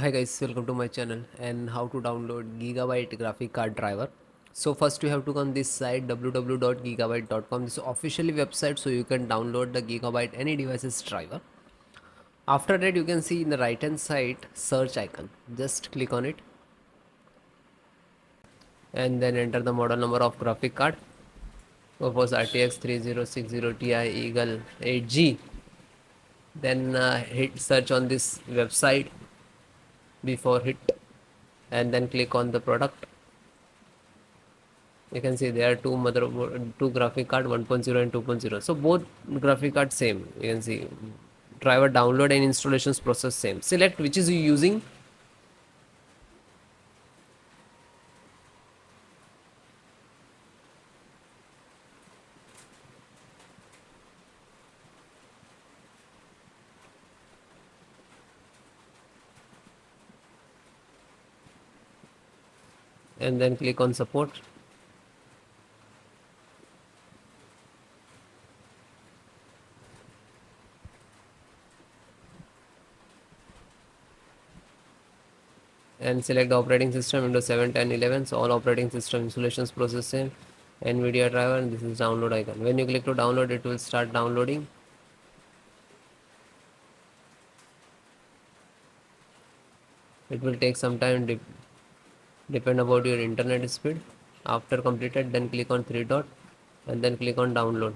Hi guys, welcome to my channel and how to download Gigabyte graphic card driver. So first you have to go on this site www.gigabyte.com. This is officially website, so you can download the Gigabyte any devices driver. After that you can see in the right hand side search icon. Just click on it and then enter the model number of graphic card. GeForce RTX 3060 Ti Eagle 8G. Then hit search on this website before hit and then click on the product. You can see there are two graphic card 1.0 and 2.0, so both graphic card same. You can see driver download and installations process same. Select which is you using and then click on support. And select the operating system Windows 7, 10, 11. So all operating system installations process same. Nvidia driver, and this is download icon. When you click to download, it will start downloading. It will take some time, depend about your internet speed. After completed, then click on three dot and then click on download.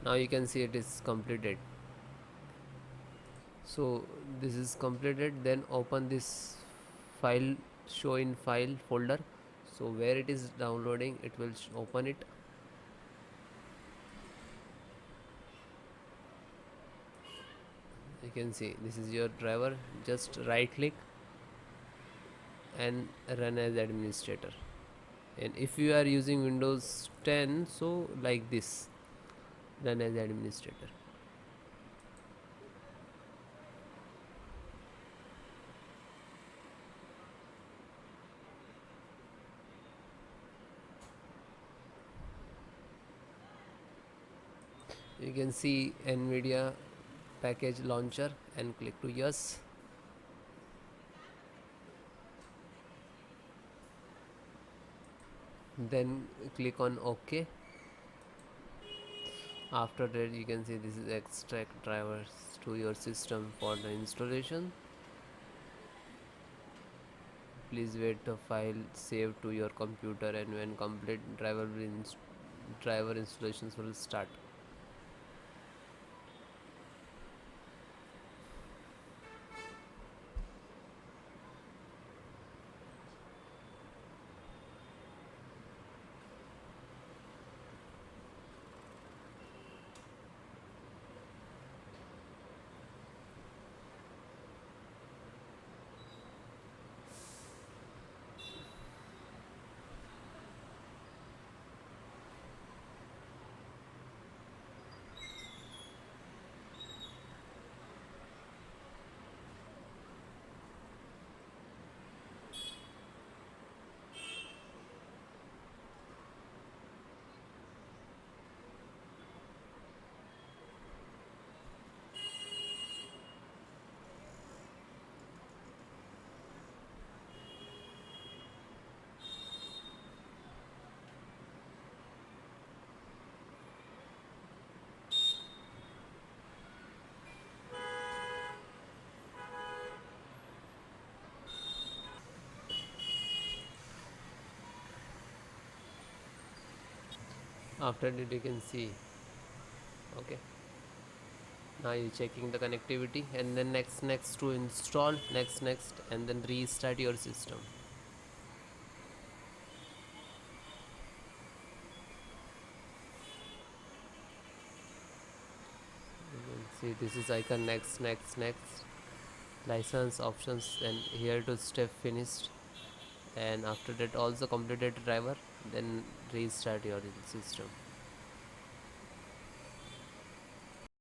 Now you can see it is completed. So this is completed, then open this file, show in file folder. So where it is downloading, it will open it. You can see this is your driver. Just right click and run as administrator. And if you are using Windows 10, so like this, run as administrator. You can see Nvidia package launcher and click to yes. Then click on OK. After that you can see this is extract drivers to your system for the installation. Please wait the file save to your computer, and when complete driver installations will start. After that you can see, okay, now you're checking the connectivity, and then next to install, next and then restart your system. You can see this is icon next license options, and here to step finished. And after that also completed driver, then restart your system.